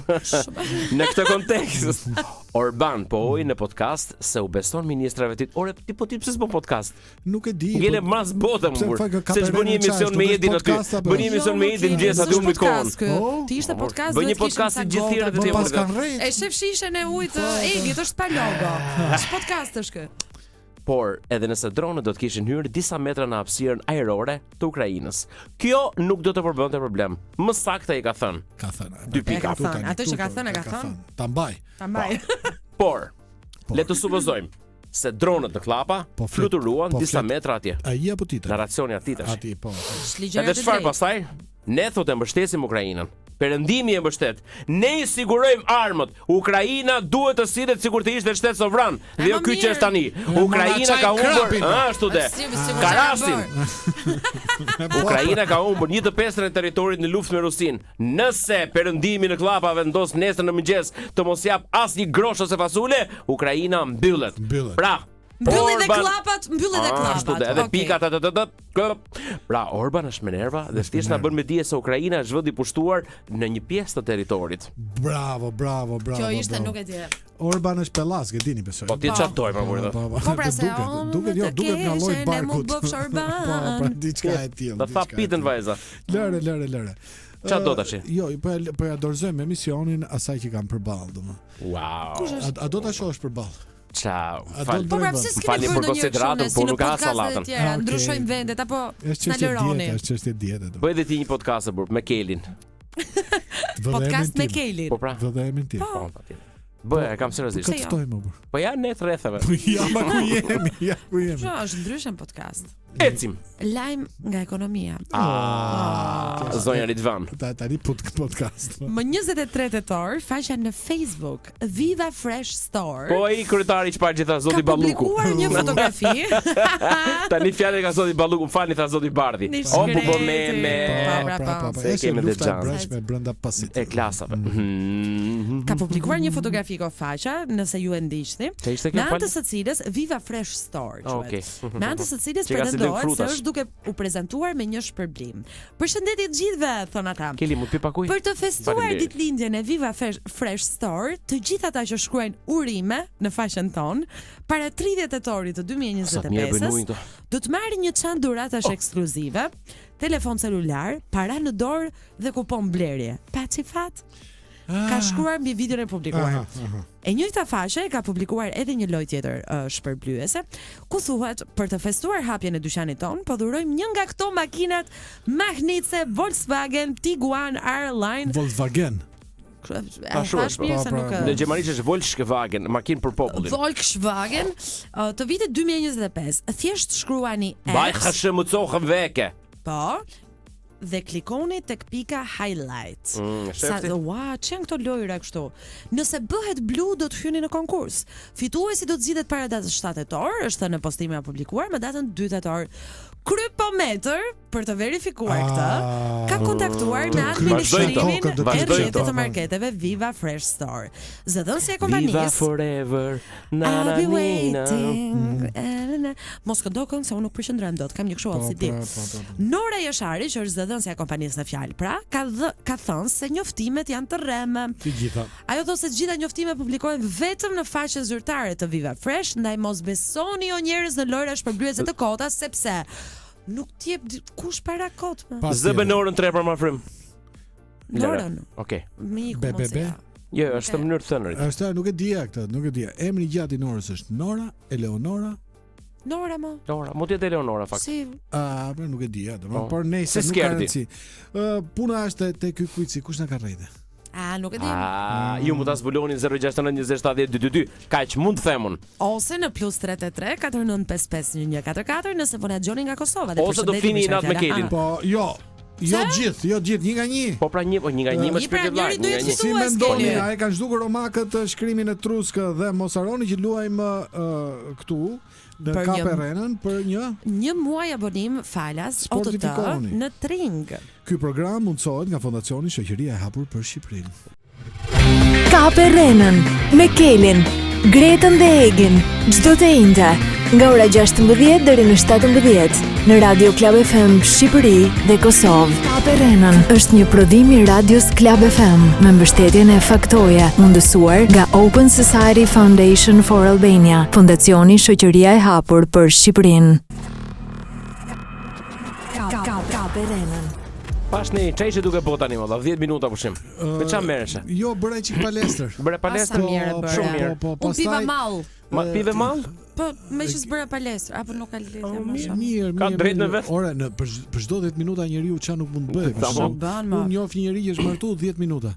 B: Në këtë kontekst, Orban po oj në podcast se u beson ministrave të ore ti po ti pse s'bën podcast?
C: Nuk e di.
B: Ngele mas botën mur. Se ç'bën një emision me Edin aty. Bën një emision me Edin gjës aty unë mikon.
D: Ti ishte podcast.
B: Bën një podcast i gjithë thirrët e
C: tij.
D: E shef shishën e ujit të Egit, është pa logo. Ç'podcast është ky?
B: Por edhe nëse dronët do të kishin hyrë disa metra në hapësirën ajrore të Ukrainës, kjo nuk do të përbënte problem. Më saktë ai ka thënë.
C: Ka thënë.
B: 2 pika.
D: Atë që ka thënë,
C: Ta mbaj.
B: Por, le të supozojmë se dronët në klapa fluturuan disa metra atje.
C: Ai apo ti?
B: Narracioni aty tash.
C: Aty po.
B: Edhe çfarë pastaj? Ne thotë mbështesim Ukrainën. Perëndimi e mbështet. Ne I sigurojmë armët. Ukraina duhet të sillet sikur të ishte shtet sovran. Dhe jo ky që është tani. Ukraina ka humbur, ashtu dhe. Karasin. Ukraina ka humbur 1/5 e territorit në luftë me Rusin. Nëse perëndimi në klapa vendos nesër në mëngjes të mos jap asnjë grosh ose fasule, Ukraina mbyllet. Pra,
D: mbyllet dhe klapat.
B: Ashtu dhe, edhe pikat Pra, Orban është me nerva dhe thjesht na bën me dije se Ukraina është vend I pushtuar në një pjesë të territorit.
C: Bravo.
D: Kjo ishte nuk e di.
C: Orban është pellas, e dini besoj.
B: Po ti çfarë për mua?
D: Po pra se
C: duket nga lloji I barkut.
D: Po
C: pra diçka e tillë.
B: Do tha pitën vajza.
C: Lëre.
B: Çfarë do tash?
C: Jo, po ja dorëzojmë emisionin asaj që kam përballë, domethënë.
B: Wow.
C: A do ta shohësh përballë?
B: Ciao.
D: Po pra pse s'keni
B: për konsideratën, po nuk ka sallatën.
D: Ndryshojmë vendet apo
C: na lëroni. Është çështje diete.
B: Bëj edhe ti një podcast me Kelin.
D: Podcast me Kelin.
B: Po pra.
C: Do të jemi ti.
B: Po, patjetër. Bëj, kam seriozisht.
C: Këtë ftojmë më.
B: Po ja ne rrethave.
C: Po ja ma ku jemi.
D: Po është ndryshe në podcast.
B: Ecim.
D: Lajm nga ekonomia.
B: Zonja Ridvan.
C: Tani podcast.
D: Më 23 tetor, faqja në Facebook Viva Fresh Store.
B: Po I kryetari çfarë gjitha zoti Balluku.
D: Ka publikuar një fotografi.
B: Tani fjalë ka zoti Balluku, falni tha zoti Bardhi. O po me.
C: Se kemi dhe xhan. Brenda pasit.
B: E klasave.
D: Ka publikuar një fotografi ko faqja, nëse ju e ndiqni. Në anë të së cilës Viva Fresh Store.
B: Okej.
D: Në anë të së cilës pretendohet se është duke u prezantuar me një shpërblim. Përshëndetje të gjithëve, thon ata.
B: Keli mund të pakuj.
D: Për të festuar ditëlindjen e Viva Fresh Store, të gjithë ata që shkruajnë urime në faqen tonë para 30 tetorit të 2025 do të marrin një çantë dhuratash ekskluzive, telefon celular, para në dorë dhe kupon blerje. Paçi fat. Ka shkruar mbi videon e publikuar. E njëjta faqe ka publikuar edhe një lojë tjetër shpërblyese, ku thuhet për të festuar hapjen e dyqanit ton, po dhurojmë një nga këto makinat Magnitse Volkswagen Tiguan R-Line.
C: Volkswagen.
B: Në gjermanisht është Volkswagen, makinë për popullin.
D: Volkswagen të vitit 2025. Thjesht shkruani
B: Bajhashëmucohën veke.
D: Po. Dhe klikoni tek pika highlight. Çfarë këto lojra kështu? Nëse bëhet blu do të hyni në konkurs. Fituesi do të zgjidhet para datës 7 tetor, është në postimin e publikuar me datën 2 tetor. Krypometër, për të verifikuar këtë, ka kontaktuar me administrimin e rrjetit të marketeve Viva Fresh Store. Zëdhënësi e kompanisë
B: Viva forever.
D: I'll be waiting. Mos këndokën se unë nuk përqendrohem dot, kam një kështu si ti. Nora Jashari, që është zëdhënësi e kompanisë në fjalë, pra, ka thënë se njoftimet janë të rreme.
C: Të gjitha.
D: Ajo thotë se të gjitha njoftimet publikohen vetëm në faqen zyrtare të Viva Fresh, ndaj mos besoni o njerëz në lojra shpërblyese të kota, sepse nuk t'jep kush para kot më.
B: Zëbe në orën 3 për ma frim.
D: Në orën?
B: Okej.
C: Bebe.
B: Jo, është në mënyrë thënërit.
C: Është, nuk e dija këtë, nuk e dija. Emri gjatë I Norës është Nora, Eleonora.
D: Nora më.
B: Nora, mund të jetë Eleonora fakt.
D: Si?
C: Po nuk e dija, por nëse nuk ka rëndësi. Puna është te ky kuici, kush na ka rrejtë?
D: Nuk e di.
B: Ju mund ta zbuloni 069 20 222. Kaq mund të themun.
D: Ose në +383 4955 1144 nëse po na dëgjoni nga Kosova.
B: Ose do fini natë me Kelin.
C: Po, jo gjithë, një nga një.
B: Po pra një nga një më shpejt vllai.
C: Si mendoni, a e kanë zhdukur romakët shkrimin e Truskë dhe mos harroni që luajmë këtu në Kaperenën për
D: një muaj abonim falas OTT në Tring.
C: Ky program mundsohet nga Fondacioni Shoqëria e Hapur për Shqipërinë.
A: Kaperenën me Kelin, Gretën dhe Egin, çdo të njëjtë, nga ora 16 deri në 17 në Radio Club FM Shqipëri dhe Kosovë. Kaperenën është një prodhim I Radios Club FM me mbështetjen e Faktoje, mundësuar nga Open Society Foundation for Albania, Fondacioni Shoqëria e Hapur për Shqipërinë. Kaperenën.
B: Pashni, çaj që duke bota tani valla, 10 minuta pushim. Me çfarë merresh?
C: Jo, bëra çik palestër.
B: Bëre palestër
D: shumë mirë.
C: Po,
D: Unë piva mall.
B: Pive mall?
D: Po, me që s'bëra palestër, apo nuk ka lidhje më shumë.
C: Mirë.
B: Ka drejt në vetë.
C: Ora, për çdo 10 minuta njeriu ç'a nuk mund të bëjë.
D: Unë
C: njoh një njerëz që është martuar 10 minuta.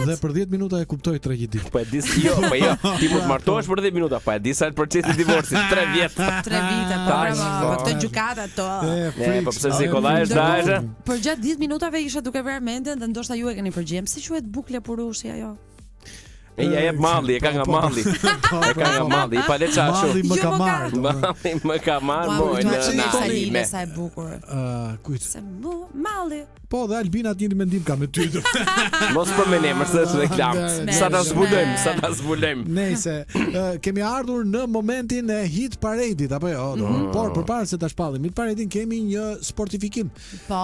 C: Dhe për 10 minuta e kuptoj tragjedi.
B: Po e di jo. Ti mund të martohesh për 10 minuta, po e di sa është procesi i divorcit, 3 vjet.
D: 3 vite, po këto gjykata to.
B: Po pse si kollaj është dashë?
D: Për gjatë 10 minutave isha duke vrarë mendjen dhe ndoshta ju e keni përgjigjem. Si quhet bukla purushi ajo?
B: Ja jep malli, e ka nga malli. E ka nga malli, i pale qashu.
C: Malli më ka marrë.
B: Malli më ka marrë, moj në
D: Salime sa e bukur.
C: Kujt?
D: Se malli.
C: Po, dhe Albina të një mendim ka me ty.
B: Mos për menem, është dhe reklam. Sa ta zbulojmë.
C: Nejse, kemi ardhur në momentin e hit paradit, apo jo? Por, përpara se ta shpallim hit paradin, kemi një sportifikim.
D: Po,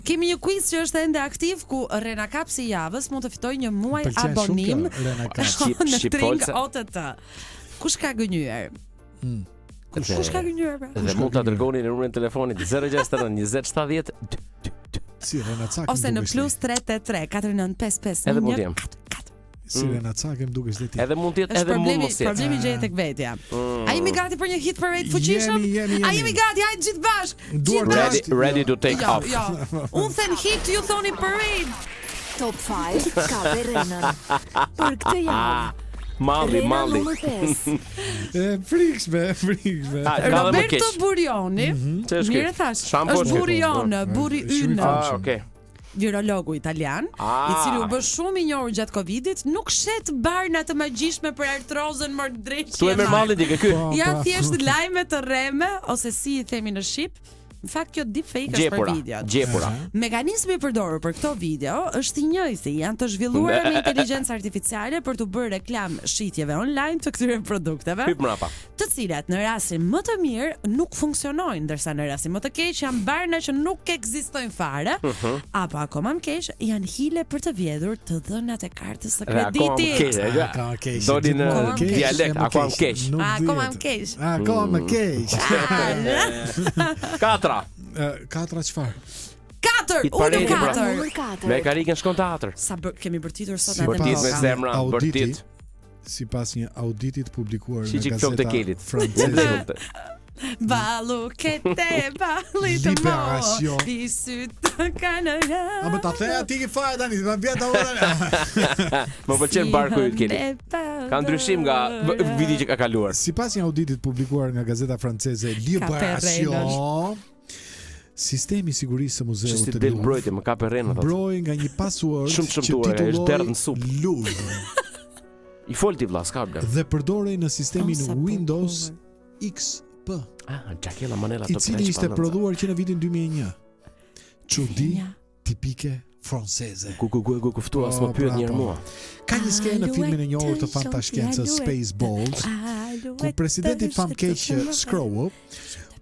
D: kemi një quiz që është ende aktiv, ku Rena Kapsi i javës mund të fitoj një muaj abonim në Tring OTT. Kush ka gënyer? Kush ka gënyer?
B: Dhe mund ta dërgoni në numrin e telefonit 069 20 70
C: Si Rena Cak.
D: Ose në +383 49551.
B: Edhe mund jam.
C: Si Rena Cak më dukesh ti.
B: Edhe mund të jetë, edhe mund mos jetë.
D: Problemi gjehet tek vetja. A jemi gati për një hit parade fuqishëm? A jemi gati? Hajde gjithë bashkë.
B: Ready to take off.
D: Unë them hit, ju thoni parade.
A: Top 5 ka Renën. Për këtë javë.
B: Malli.
C: Frikshme.
D: Roberto Burioni. Mirë thash. Është Burion, Buri Ynë.
B: Okay.
D: Virologu italian, i cili u bë shumë i njohur gjatë Covidit, nuk shet barna të magjishme për artrozën mordreshje.
B: Tu e merr malli dikë ky.
D: Ja thjesht lajme të rreme ose si i themi në shqip. Në fakt kjo deepfake është për video.
B: Gjepura.
D: Mekanizmi i përdorur për këto video është i njëjti, janë të zhvilluara me inteligjencë artificiale për të bërë reklam shitjeve online të këtyre produkteve, të cilat në rastin më të mirë nuk funksionojnë, ndërsa në rastin më të keq janë barna që nuk ekzistojnë fare, apo akoma më keq janë hile për të vjedhur të dhënat e kartës së kreditit.
B: Doli në dialekt, akoma më keq.
C: Akoma më keq. 4 çfarë?
D: 4.
B: Me karikën shkon 4.
D: Sa kemi bërtitur sot
B: atë me zemra, bërtit.
C: Sipas një auditi të publikuar
B: nga gazeta
C: franceze.
D: Ballu kete, balli të mo, i sytë kanara.
C: A më ta theja ti ki fare tani, ma vjeta ura.
B: Më pëlqen barku i keni. Ka ndryshim nga viti që ka kaluar.
C: Sipas një auditi të publikuar nga gazeta franceze Libération, sistemi i sigurisë së muzeut të Louvre mbroi nga një password që titulloi Louvre.
B: I folti vlla, ska bler.
C: Dhe përdorej në sistemin Windows XP.
B: Gjakella Manela
C: i cili ishte prodhuar që në vitin 2001. Çudi tipike franceze.
B: Ku ftua as më pyet një herë mua.
C: Ka një skenë në filmin e njohur të fantashkencës Spaceballs, ku presidenti famkeq Scrow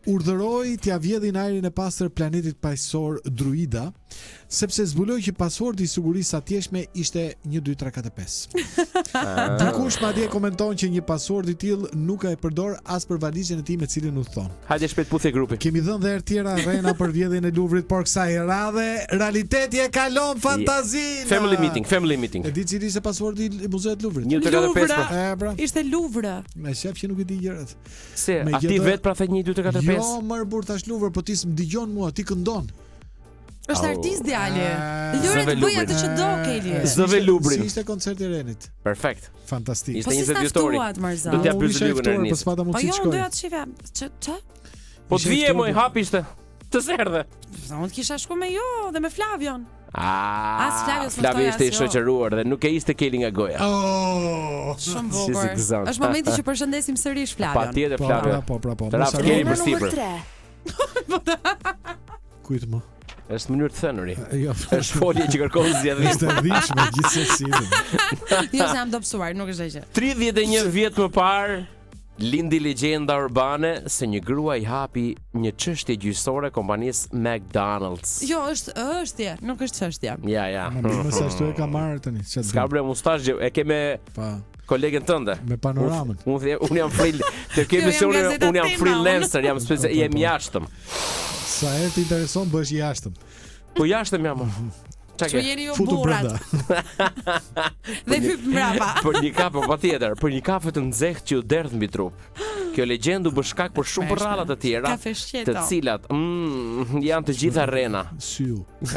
C: urdhëroi t'ia vjedhin ajrin e pastër planetit paqësor Druida, sepse zbuloi që pasordi i sigurisë atjeshme ishte 1 2 3 4 5. Dikush madje komenton që një pasord i tillë nuk e përdor as për valizën e tij me cilën udhton.
B: Hajde shpejt puthje grupi.
C: Kemi dhënë dhe herë tjera rrena për vjedhjen e Louvrit, por kësaj radhe realiteti e kalon fantazinë.
B: Family meeting.
C: E di cili ishte pasordi i muzeut të Louvrit?
B: 1 2 3 4 5.
D: Ishte Louvre.
C: Me shef që nuk e di gjërat.
B: Se, aty vet pra the 1 2 3 4 5.
C: Jo, më bur tash Louvre, po ti më dëgjon mua, ti këndon.
D: Është artist djali. Lëre të bëj atë që do Keli.
B: Zëve Lubrin.
C: Si ishte koncerti i Renit?
B: Perfekt.
C: Fantastik.
B: Ishte 20 vjetori. Do t'ja pyes Lubrin e Renit.
C: Po
D: jo, doja të shifja. Ç'a?
B: Po të vije moj hapishte. Të serdhe.
D: Unë kisha shku me jo dhe me Flavion.
B: Flavi ishte i shoqëruar dhe nuk e ishte Keli nga goja.
D: Shumë bukur. Është momenti që përshëndesim sërish Flavion.
B: Patjetër Flavion.
C: Po.
B: Raf Keli për sipër.
C: Kujt më?
B: Është mënyrë të thënëri. Është folje që kërkon zgjedhje.
C: Është dhishme gjithsesi.
D: Jo, se jam dobësuar, nuk është gjë.
B: 31 vjet më parë lindi legjenda urbane se një grua i hapi një çështje gjyqësore kompanisë McDonald's.
D: Jo, është, nuk është çështje.
B: Ja.
C: Më sa ashtu e ka marrë tani.
B: Ska bre mustazh, e ke me kolegen tënde.
C: Me panoramën.
B: Unë jam të kemi se unë jam freelancer, jam jashtëm.
C: Sa herë të intereson bësh jashtëm.
B: Po jashtëm jam.
D: Që jeni ju burrat. Dhe hyp mbrapa.
B: Për një kafe patjetër, për një kafe të nxehtë që u derdh mbi trup. Kjo legjendë u bë shkak për shumë rralla të tjera, të cilat janë të gjitha rrena.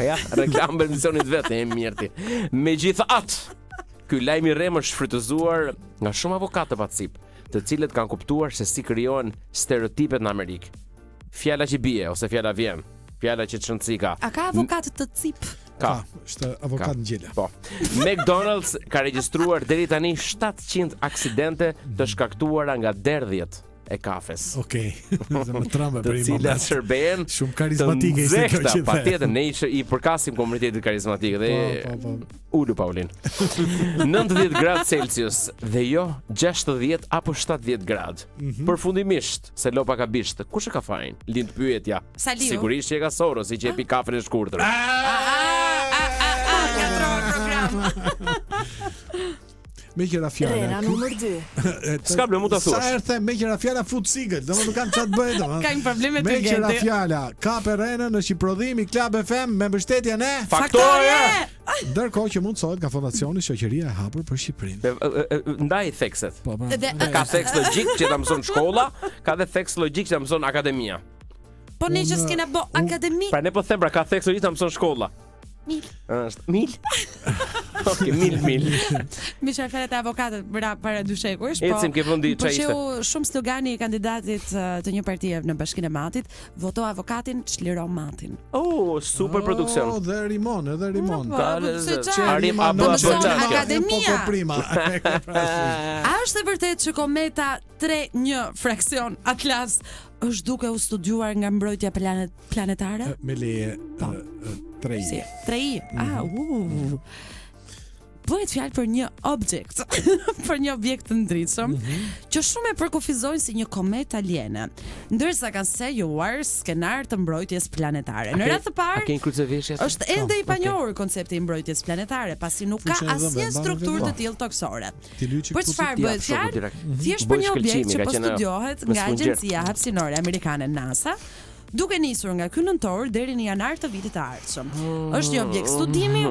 B: Ja, reklam për emisionit vetë, e mirëti. Megjithatë, ky lajm I rrem është shfrytëzuar nga shumë avokatë pacip, të cilët kanë kuptuar se si krijohen stereotipet në Amerikë. Fjala që bie ose fjala vjen, fjala që çëndcika.
D: A ka avokat të cip?
B: Ka,
C: është avokat ngjela.
B: Po. McDonald's ka regjistruar deri tani 700 aksidente të shkaktuara nga derdhjet e kafes.
C: Okej. Më trembë për
B: Të cilat shërben
C: shumë karizmatike ishte kjo që
B: patjetër ne I përkasim komunitetit karizmatik dhe ulu Paulin. 90 gradë Celsius dhe jo 60 apo 70 gradë. Përfundimisht, se lopa ka bisht, kush e ka fajin? Lind pyetja. Sigurisht që e ka Soros, I që e pi kafen e shkurtër.
C: Me qëra fjala.
A: Rena numër 2.
B: S'ka problem, mund ta thuash.
C: Sa herë them me qëra fjala fut sigël, domethënë nuk kam çfarë të bëj domethënë.
D: Ka një probleme të
C: Me qëra fjala, ka Renën në Shqipërodhim I Klab FM me mbështetjen e
B: Faktore.
C: Ndërkohë që mundsohet nga Fondacioni Shoqëria e Hapur për Shqipërinë.
B: Ndaj thekset.
C: Po.
B: Ka theks logjik që ta mëson shkolla, ka dhe theks logjik që ta mëson akademia.
D: Po ne që s'kena bo akademi.
B: Pra ne po them ta theks logjik ta mëson shkolla. Mil. Okej, mil.
D: Mi çfarë fjalët e avokatët para dy shekujsh, po.
B: Ecim ke vendi çfarë ishte.
D: Po shumë slogani I kandidatit të një partie në Bashkinë e Matit, voto avokatin, çliro matin.
B: Oh, super produksion.
C: Oh, dhe Rimon.
B: Arim apo
D: akademia.
C: Prima.
D: A është e vërtet që kometa 3-1 fraksion Atlas është duke u studiuar nga mbrojtja planetare?
C: Me leje 3.
D: 3. Bëhet fjalë për një objekt, për një objekt të ndritshëm, që shumë e përkufizojnë si një komet aliene, ndërsa kanë sejuar skenar të mbrojtjes planetare. Në radhë të parë, është ende I panjohur koncepti I mbrojtjes planetare, pasi nuk ka asnjë strukturë të tillë toksore. Për çfarë bëhet fjalë? Thjesht për një objekt që po studiohet nga Agjencia Hapësinore Amerikane NASA, duke nisur nga ky nëntor deri në janar të vitit të ardhshëm. Është një objekt studimi,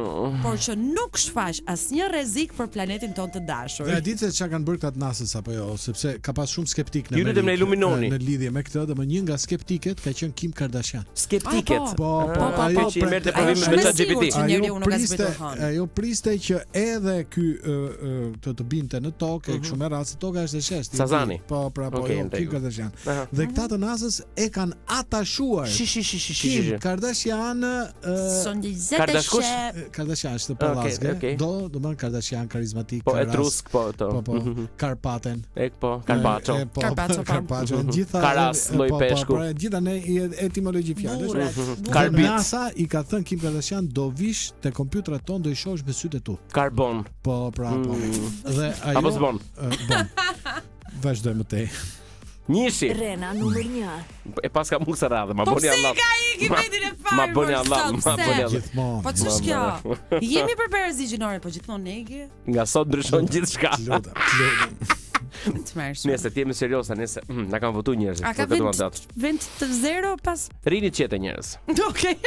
D: por që nuk shfaq asnjë rrezik për planetin tonë të dashur.
C: Dhe ditë se çka kanë bërë këta NASA-s apo jo, sepse ka pas shumë skeptik në
B: Amerikë.
C: Në lidhje me këtë, domethënë një nga skeptikët ka qenë Kim Kardashian.
B: Skeptikët.
C: Po,
B: që I merrte provim me ChatGPT.
C: Ajo priste që edhe ky të binte në tokë, kështu me radhë, toka është e sheshtë.
B: Sazani.
C: Po, Kim Kardashian. Dhe këta të NASA-s e kanë atashuar. Kim Kardashian Kardashian është pallazge. Do Kardashian karizmatik.
B: Po etrusk po to.
C: Po. Karpaten.
B: Carpaccio.
C: Carpaccio. Gjitha
B: Karas lloj peshku.
C: Po, gjitha ne etimologji fjalësh. NASA I ka thënë Kim Kardashian do vish te kompjuterat tonë do I shohësh me sytë tu.
B: Karbon.
C: Po. Dhe ajo
B: apo s'bon.
C: Vazhdojmë tej.
B: Njëshi.
A: Rena numër 1.
B: E paska mungë së radhe, ma bëni Allah. Ma bëni Allah.
D: Po ç'është kjo? Jemi përpara zigjinore, po gjithmonë negi.
B: Nga sot ndryshon gjithçka.
D: Nëse
B: ti jemi serioza, nëse na kanë votuar njerëzit
D: për këtë mandat. Vend të 0 pas.
B: Rini qete njerëz.
D: Okej.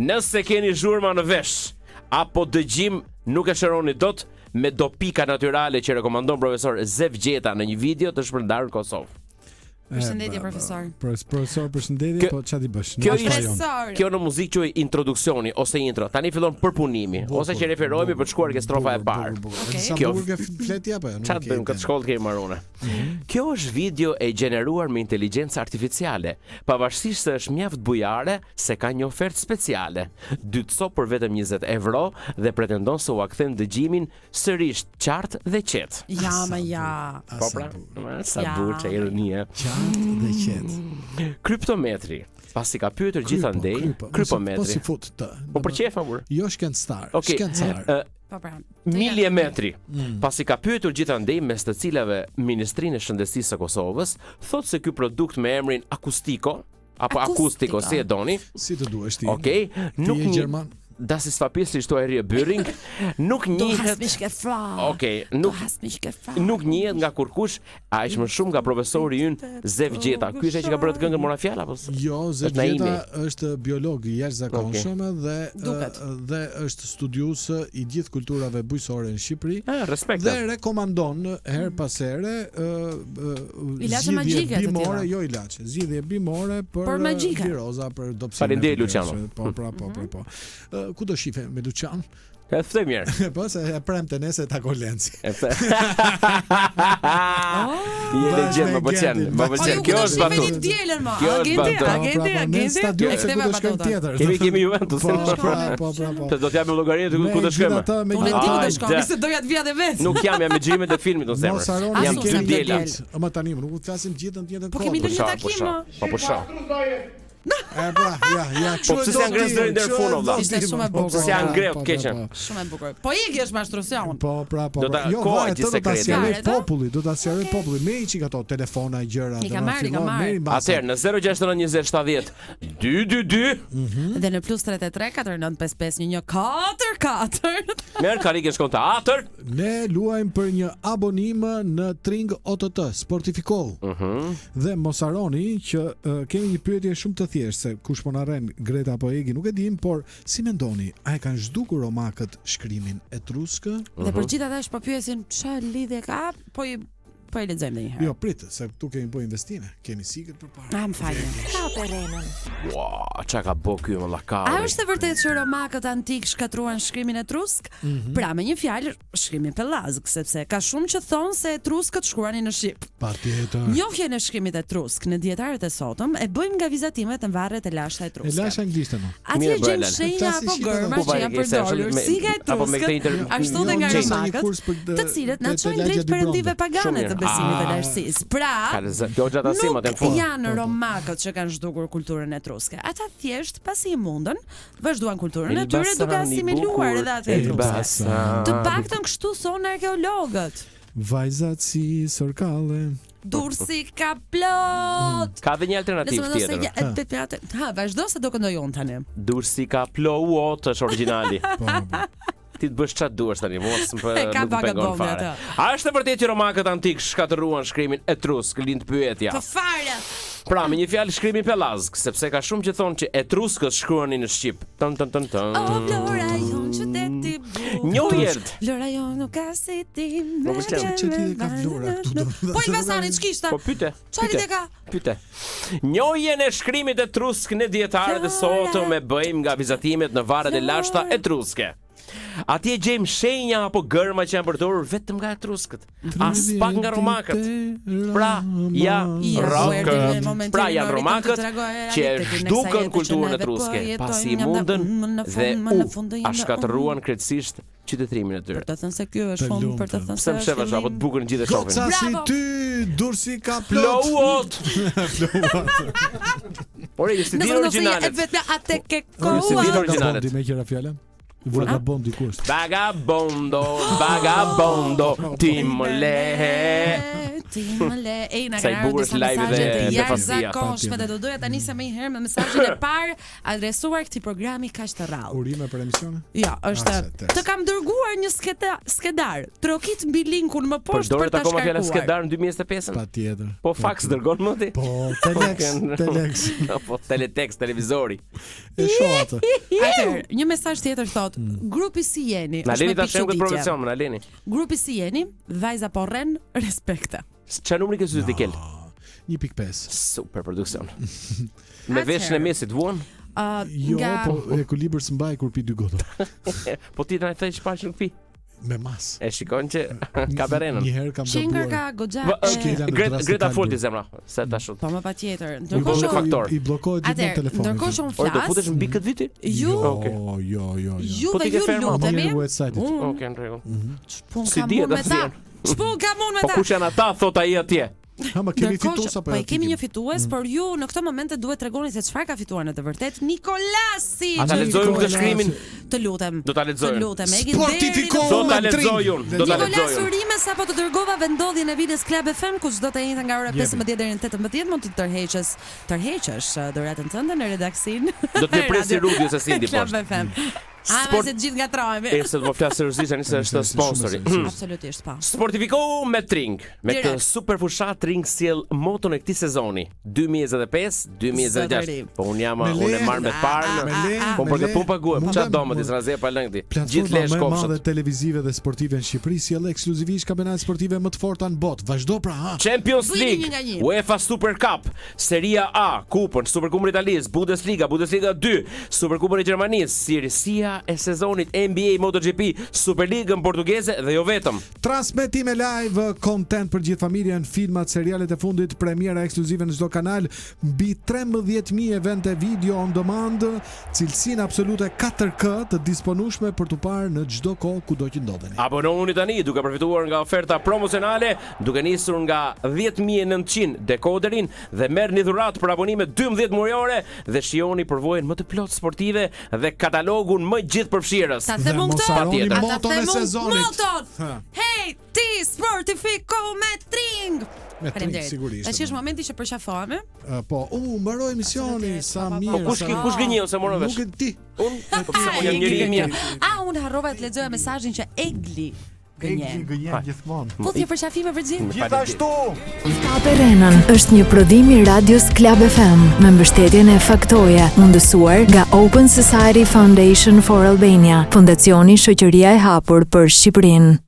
B: Nëse keni zhurma në vesh apo dëgjim, nuk e shëroni dot me dopika natyrale që rekomandon profesor Zev Gjeta në një video të shpërndarë në Kosovë.
D: Përshëndetje profesor.
C: Profesor, përshëndetje, po çfarë ti bësh?
B: Kjo në muzikë quhet introduksioni ose intro. Tani fillon përpunimi ose që referohemi për të shkuar ke strofa e parë.
C: Kjo fleti apo jo?
B: Çfarë bëjmë këtë shkollë kemi marrune? Kjo është video e gjeneruar me inteligjencë artificiale, pavarësisht se është mjaft bujare se ka një ofertë speciale. 2 copë për vetëm 20 euro dhe pretendon se u kthen dëgjimin sërish qartë dhe qetë.
D: Ja.
B: Po pra, sa buçë ironie.
C: Dhe qetë.
B: Kryptometri. Pasi ka pyetur gjithandej, kryptometri.
C: Po si fut të.
B: Po për çfarë favor?
C: Jo shkencëtar,
B: shkencëtar. Milimetri. Pasi ka pyetur gjithandej mes të cilave Ministrinë e Shëndetësisë së Kosovës, thotë se ky produkt me emrin Akustiko apo Akustiko, si e doni.
C: Si të duash ti.
B: Okej, nuk
C: je gjerman.
B: das ist verpisslich du hier Böring, nuk njihet. Okej, nuk njihet nga kurkush, aq më shumë nga profesori ynë Zev Gjeta. Ky është ai që ka bërë të këngën mora fjala apo?
C: Jo, Zev Gjeta është biolog i jashtëzakonshëm dhe është studiues i gjithë kulturave bujësore në Shqipëri.
B: Respekt.
C: Dhe rekomandon her pas here
D: ilaçe magjike të tilla.
C: Jo ilaçe, zgjidhje bimore për viroza, për dopsinë.
B: Faleminderit Luciano.
C: Po. Ku do shife me Lucian?
B: E ftoj mirë.
C: Po se e premte nesër ta Lenci.
B: Je legjend më pëlqen. Kjo është batut. Agenti. Kemi Juventus.
C: Po.
B: Të do të japim llogarinë ku do shkojmë.
D: Unë di do shkoj, se doja të vija dhe vetë.
B: Nuk jam me xhirimet e filmit ose zemër.
C: Jam kemi diela. Ama tani nuk të flasim gjithën tjetër.
D: Po kemi një takim.
B: Po shoh.
C: Ja.
B: Po pse janë grezë deri në fund valla?
D: Ishte shumë e bukur.
B: Pse janë grep keqen?
D: Shumë e bukur. Po ikësh me ashtrosion.
C: Po. Jo, do ta sjellë populli, me çik ato telefona gjëra.
D: I ka marrë.
B: Atëherë në 069 20 70 222
D: dhe në +33 495 114.
B: Merr karikën shkon teatr.
C: Ne luajm për një abonim në Tring OTT Sportificol. Dhe mos harroni që kemi një pyetje shumë të thjeshtë se kush po na rren Greta apo Egi, nuk e dim, por si mendoni, a e kanë zhdukur romakët shkrimin etruskë?
D: Dhe për gjithë ata që po pyesin çfarë lidhje ka, po e lexojmë ndonjëherë.
C: Jo, prit, se këtu kemi bërë investime, kemi sikët përpara.
D: Më falni.
A: Ka terrenën.
B: Wow, çka ka bë ky valla ka.
D: A është e vërtetë që romakët antik shkatruan shkrimin etrusk? Pra me një fjalë, shkrimin pellazg, sepse ka shumë që thonë se etruskët shkruanin në shqip.
C: Patjetër.
D: Njohjen e shkrimit etrusk në dietarët e sotëm e bëjmë nga vizatimet në varret e lashta etruske.
C: E lashta anglisht më.
D: Atje gjejmë shenja apo gërma që janë përdorur si nga etruskët, ashtu dhe nga romakët, të cilët na çojnë drejt perëndive pagane të besimit të lartësisë. Pra, janë romakët që kanë zhdukur kulturën etruske. Ata thjesht pasi i mundën, vazhduan kulturën e tyre duke asimiluar edhe atë etruske. Të paktën kështu thonë arkeologët.
C: Vajzat si sorkalle.
D: Durrësi ka plot.
B: Ka dhe një alternativë tjetër.
D: Vazhdo se do këndoj unë tani.
B: Durrësi ka plot është origjinali. Ti të bësh çfarë duash tani, mos më pengon fare. A është e vërtetë që romakët antik shkatëruan shkrimin etrusk, lind pyetja.
D: Po fare.
B: Pra, me një fjalë shkrimi pellazg, sepse ka shumë që thonë që etruskët shkruanin në shqip. Ton.
D: Oh, Flora, jon qyteti bukur.
B: Njohjet.
D: Flora jon nuk ka si ti.
B: Po
C: çeti ka Flora këtu.
D: Po Elbasani ç'kishte?
B: Po pyete.
D: Çfarë ka?
B: Pyete. Njohjen e shkrimit etrusk në dietarët e sotëm e bëjmë nga vizatimet në varret e lashta etruske. Atje gjejmë shenja apo gërma që janë përdorur vetëm nga etruskët, as pak nga romakët. Pra, janë romakët që zhdukën kulturën etruske, pasi i mundën dhe a shkatëruan krejtësisht qytetrimin e tyre.
D: Për të thënë se ky është fond për të thënë se
B: pse shefash apo të bukur gjithë shofin.
C: Goca si ty, dursi ka plot.
B: Por e si di origjinale.
D: Vetëm atë ke
B: Si di origjinale.
C: Me qira fjalën. Vagabondi ku është?
B: Vagabondo, timole.
D: Ej, na kanë disa mesazhe të jashtëzakonshme dhe do doja ta nisem më herë me mesazhin e parë adresuar këtij programi kaq të rrallë.
C: Urime për emisionin?
D: Jo, është të kam dërguar një skedar. Trokit mbi linkun më poshtë për ta shkarkuar.
B: Përdoret akoma fjala skedar në 2025?
C: Patjetër.
B: Po fax dërgon më ti?
C: Po, telex.
B: Po teletext, televizori.
C: E shoh atë.
D: Atëherë, një mesazh tjetër thotë, grupi si jeni?
B: Na leni ta shem këtë profesion, na leni.
D: Grupi si jeni? Vajza po rren, respekte.
B: Çfarë numri ke sytë ti kel?
C: 1.5.
B: Super produksion. Me veshën e mesit vuan?
C: Jo, po ekuilibër s'mbaj kur pi 2 gota.
B: Po ti na thëj çfarë nuk pi?
C: Me mas.
B: E shikon që ka berenën.
C: Një herë kam
D: Shengër ka goxha.
B: Greta Folti zemra, se ta shoh.
D: Po më patjetër.
B: Ndërkohë
C: i bllokohet gjithmonë telefoni.
D: Ndërkohë që un flas.
B: Do futesh mbi këtë viti?
D: Jo.
C: Jo.
D: Ju dhe ju lutemi.
B: Okej, në rregull.
D: Si di ata? Ç'po kam unë me ta?
B: Po kush janë ata, thot ai atje.
C: Ha, ma kemi fitues apo
D: jo? Po kemi një fitues, por ju në këtë moment duhet t'tregoni se çfarë ka fituar në të vërtetë Nikolasi.
B: A ta lexojmë këtë shkrimin?
D: Të lutem.
B: Do ta lexojmë.
D: Të lutem.
B: Do ta lexoj unë. Do ta lexoj
D: Nikolas Urime sapo të dërgova vendodhjen e videos Club FM ku çdo të njëjtë nga ora 15 deri në 18 mund të tërheqësh dhuratën tënde në redaksin.
B: Do të më presi Rudi ose Sindi
D: poshtë. Se të gjithë ngatrohemi.
B: Se të më flasë seriozisht tani se është sponsori.
D: Absolutisht po.
B: Sportifiku me Tring. Me këtë super fushat Tring sjell moton e këtij sezoni 2025-2026. Po unë e marr me parë. Po për këtë punë paguam. Çfarë do më disraze pa lëngti. Gjithë lesh kopshët.
C: Platforma televizive dhe sportive në Shqipëri sjell ekskluzivisht kampionatet sportive më të forta në botë. Vazhdo pra, ha.
B: Champions League, UEFA Super Cup, Serie A, Kupën, Superkupën e Italisë, Bundesliga 2, Superkupën e Gjermanisë, Sirësia e sezonit, NBA, MotoGP, Superligën portugeze dhe jo vetëm.
C: Transmetime live, content për gjithë familjen, filmat, serialet e fundit, premiera ekskluzive në çdo kanal, mbi 13.000 evente video on demand, cilësinë absolute 4K të disponueshme për t'u parë në çdo kohë kudo që ndodheni.
B: Abonohuni tani duke përfituar nga oferta promocionale, duke nisur nga 10.900 dekoderin dhe merrni dhuratë për abonime 12 muajore dhe shijoni përvojën më të plotë sportive dhe katalogun më gjithëpërfshirës.
D: Ta them unë
C: këtë, moton e sezonit.
D: Hey, ti sportifiko me Tring.
C: Me Tring sigurisht.
D: Tash është momenti që përqafohemi.
C: Po, mbaroi emisioni, sa mirë.
B: Po kush gënjeu se morën vesh?
C: Nuk e di.
B: Unë jam njëri i mirë.
D: Unë harrova të lexoja mesazhin që Egli gënjen
C: gjithmonë.
D: Po ti përqafime për gjithë.
C: Gjithashtu.
A: Kape Renën është një prodhim i Radios Club FM me mbështetjen e Faktoja, mundësuar nga Open Society Foundation for Albania, fondacioni Shoqëria e Hapur për Shqipërinë.